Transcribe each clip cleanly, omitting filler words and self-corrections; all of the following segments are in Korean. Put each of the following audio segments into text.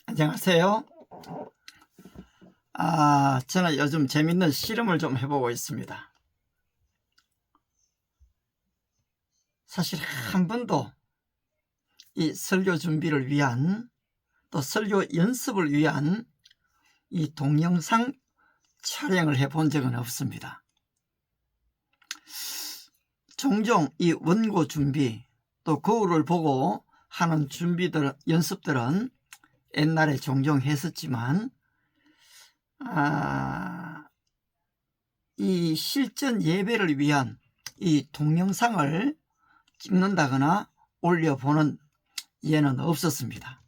안녕하세요. 저는 요즘 재밌는 실험을 좀 해보고 있습니다. 사실 한 번도 이 설교 준비를 위한, 또 설교 연습을 위한 이 동영상 촬영을 해본 적은 없습니다. 종종 이 원고 준비, 또 거울을 보고 하는 연습들은 옛날에 종종 했었지만, 이 실전 예배를 위한 이 동영상을 찍는다거나 올려보는 예는 없었습니다.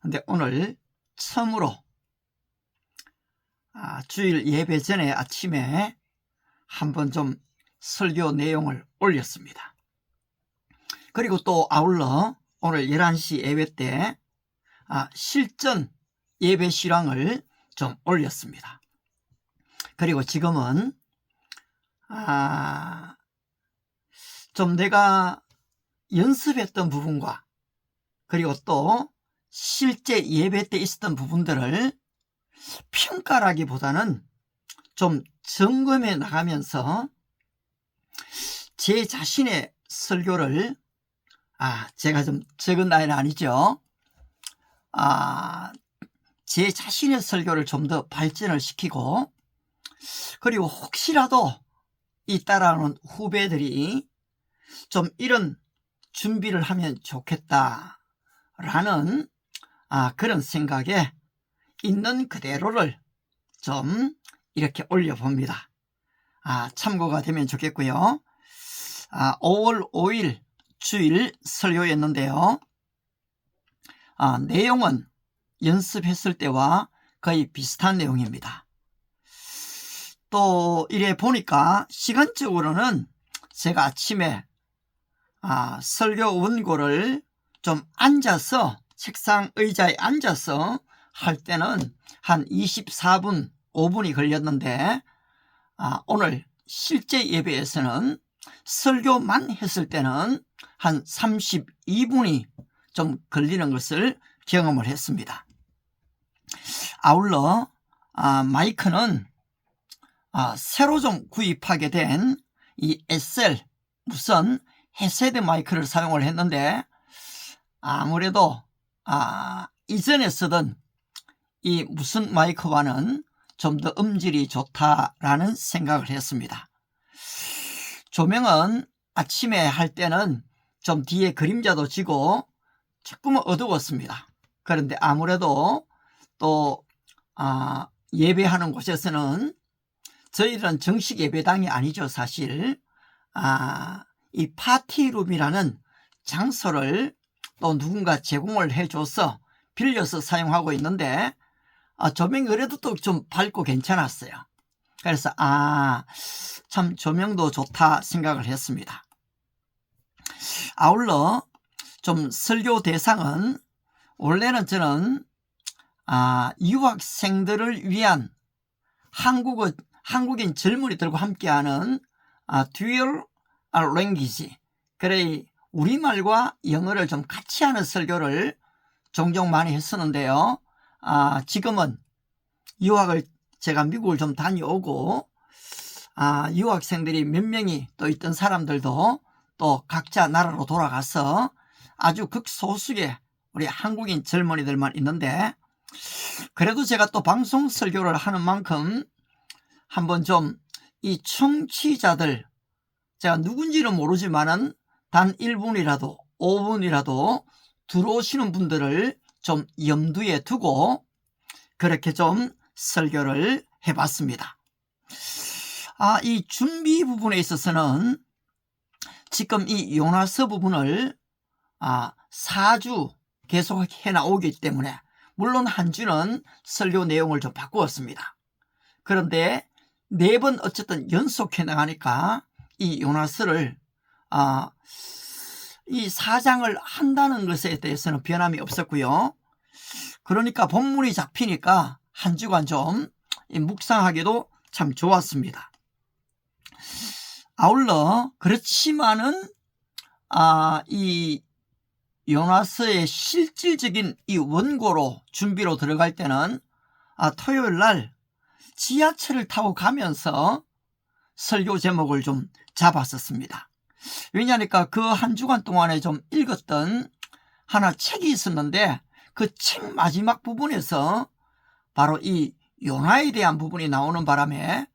근데 오늘 처음으로 주일 예배 전에 아침에 한번 좀 설교 내용을 올렸습니다. 그리고 또 아울러 오늘 11시 예배 때 실전 예배 실황을 좀 올렸습니다. 그리고 지금은 좀 내가 연습했던 부분과 그리고 또 실제 예배 때 있었던 부분들을 평가라기보다는 좀 점검해 나가면서 제 자신의 설교를 제가 좀 적은 나이는 아니죠. 제 자신의 설교를 좀 더 발전을 시키고, 그리고 혹시라도 이 따라오는 후배들이 좀 이런 준비를 하면 좋겠다라는 그런 생각에 있는 그대로를 좀 이렇게 올려봅니다. 참고가 되면 좋겠고요. 5월 5일 주일 설교였는데요. 내용은 연습했을 때와 거의 비슷한 내용입니다. 또 이래 보니까 시간적으로는 제가 아침에 설교 원고를 좀 앉아서 책상 의자에 앉아서 할 때는 한 24분 5분이 걸렸는데, 오늘 실제 예배에서는 설교만 했을 때는 한 32분이 좀 걸리는 것을 경험을 했습니다. 아울러 마이크는 새로 좀 구입하게 된 이 SL 무선 헤드셋 마이크를 사용을 했는데, 아무래도 이전에 쓰던 이 무선 마이크와는 좀 더 음질이 좋다라는 생각을 했습니다. 조명은 아침에 할 때는 좀 뒤에 그림자도 지고 조금은 어두웠습니다. 그런데 아무래도 또 예배하는 곳에서는, 저희들은 정식 예배당이 아니죠. 사실 이 파티룸이라는 장소를 또 누군가 제공을 해줘서 빌려서 사용하고 있는데, 조명이 그래도 또 좀 밝고 괜찮았어요. 그래서 참 조명도 좋다 생각을 했습니다. 아울러 좀 설교 대상은, 원래는 저는 유학생들을 위한 한국인 젊은이들과 함께하는 듀얼 랭귀지, 그래 우리말과 영어를 좀 같이 하는 설교를 종종 많이 했었는데요. 지금은 제가 미국을 좀 다녀오고, 유학생들이 몇 명이 또 있던 사람들도 또 각자 나라로 돌아가서 아주 극소수의 우리 한국인 젊은이들만 있는데, 그래도 제가 또 방송 설교를 하는 만큼 한번 좀 이 청취자들, 제가 누군지는 모르지만은 단 1분이라도 5분이라도 들어오시는 분들을 좀 염두에 두고 그렇게 좀 설교를 해봤습니다. 이 준비 부분에 있어서는 지금 이 요나서 부분을 4주 계속 해나오기 때문에, 물론 한 주는 설교 내용을 좀 바꾸었습니다. 그런데 4번 어쨌든 연속해 나가니까 이 요나서를 이 4장을 한다는 것에 대해서는 변함이 없었고요. 그러니까 본문이 잡히니까 한 주간 좀 묵상하기도 참 좋았습니다. 아울러 그렇지만은 이 요나스의 실질적인 이 원고로 준비로 들어갈 때는 토요일 날 지하철을 타고 가면서 설교 제목을 좀 잡았었습니다. 왜냐하니까 그 한 주간 동안에 좀 읽었던 하나 책이 있었는데 그 책 마지막 부분에서 바로 이 요나에 대한 부분이 나오는 바람에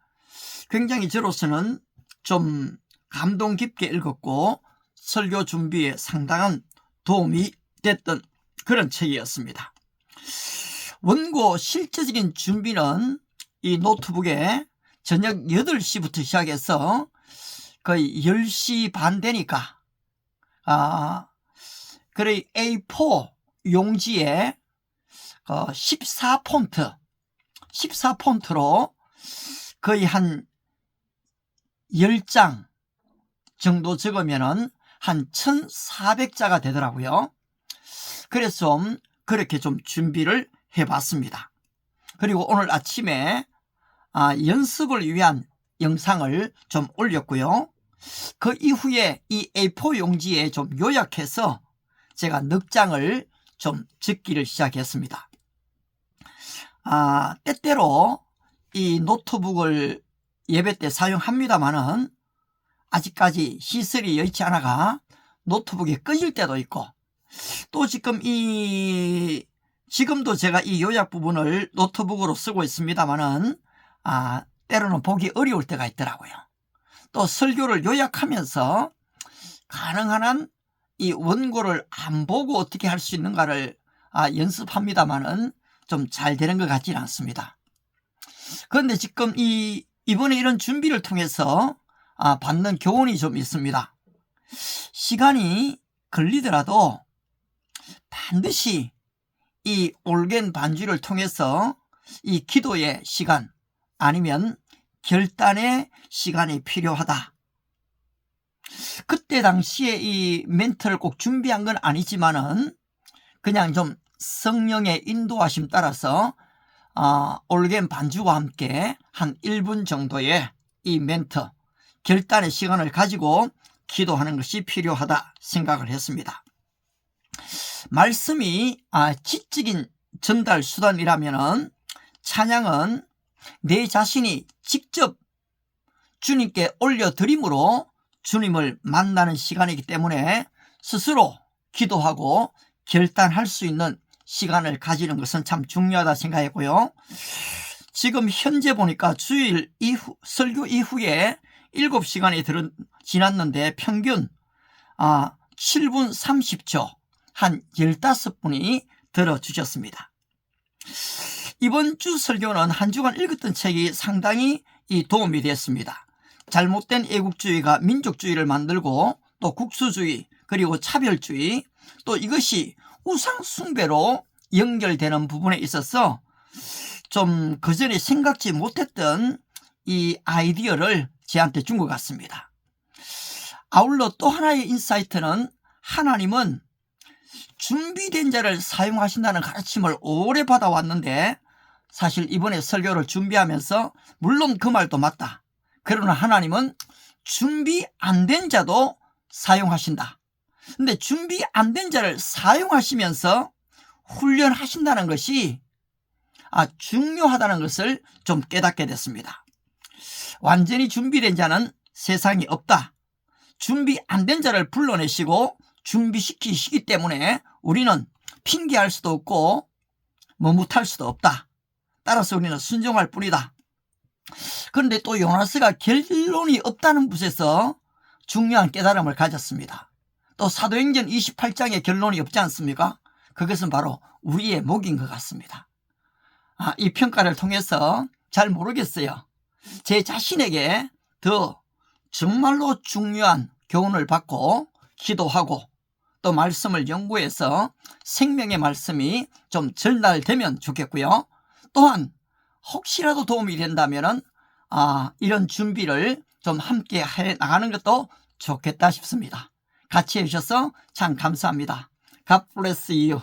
굉장히 저로서는 좀 감동 깊게 읽었고 설교 준비에 상당한 도움이 됐던 그런 책이었습니다. 원고 실제적인 준비는 이 노트북에 저녁 8시부터 시작해서 거의 10시 반 되니까 그래 A4 용지에 14폰트로 거의 한 10장 정도 적으면은 한 1400자가 되더라고요. 그래서 좀 그렇게 좀 준비를 해봤습니다. 그리고 오늘 아침에 연습을 위한 영상을 좀 올렸고요. 그 이후에 이 A4 용지에 좀 요약해서 제가 넉 장을 좀 적기를 시작했습니다. 때때로 이 노트북을 예배 때 사용합니다만은 아직까지 시설이 여의치 않아가 노트북이 꺼질 때도 있고, 또 지금도 제가 이 요약 부분을 노트북으로 쓰고 있습니다만은 때로는 보기 어려울 때가 있더라고요. 또 설교를 요약하면서 가능한 한 이 원고를 안 보고 어떻게 할 수 있는가를 연습합니다만은 좀 잘 되는 것 같지는 않습니다. 그런데 지금 이번에 이런 준비를 통해서 받는 교훈이 좀 있습니다. 시간이 걸리더라도 반드시 이 올겐 반주를 통해서 이 기도의 시간 아니면 결단의 시간이 필요하다. 그때 당시에 이 멘트를 꼭 준비한 건 아니지만은 그냥 좀 성령의 인도하심 따라서 올겐 반주와 함께 한 1분 정도의 이 멘트 결단의 시간을 가지고 기도하는 것이 필요하다 생각을 했습니다. 말씀이 지적인 전달 수단이라면은 찬양은 내 자신이 직접 주님께 올려드림으로 주님을 만나는 시간이기 때문에 스스로 기도하고 결단할 수 있는 시간을 가지는 것은 참 중요하다 생각했고요. 지금 현재 보니까 주일 이후 설교 이후에 7시간이 지났는데 평균 7분 30초 한 15분이 들어주셨습니다. 이번 주 설교는 한 주간 읽었던 책이 상당히 도움이 됐습니다. 잘못된 애국주의가 민족주의를 만들고 또 국수주의 그리고 차별주의 또 이것이 우상숭배로 연결되는 부분에 있어서 좀 그전에 생각지 못했던 이 아이디어를 저한테 준 것 같습니다. 아울러 또 하나의 인사이트는 하나님은 준비된 자를 사용하신다는 가르침을 오래 받아왔는데 사실 이번에 설교를 준비하면서 물론 그 말도 맞다. 그러나 하나님은 준비 안 된 자도 사용하신다. 근데 준비 안 된 자를 사용하시면서 훈련하신다는 것이 중요하다는 것을 좀 깨닫게 됐습니다. 완전히 준비된 자는 세상에 없다. 준비 안 된 자를 불러내시고 준비시키시기 때문에 우리는 핑계할 수도 없고 못할 수도 없다. 따라서 우리는 순종할 뿐이다. 그런데 또 요나스가 결론이 없다는 것에서 중요한 깨달음을 가졌습니다. 또 사도행전 28장에 결론이 없지 않습니까? 그것은 바로 우리의 목인 것 같습니다. 이 평가를 통해서 잘 모르겠어요. 제 자신에게 더 정말로 중요한 교훈을 받고 기도하고 또 말씀을 연구해서 생명의 말씀이 좀 전달되면 좋겠고요. 또한 혹시라도 도움이 된다면 이런 준비를 좀 함께 해 나가는 것도 좋겠다 싶습니다. 같이 해주셔서 참 감사합니다. God bless you.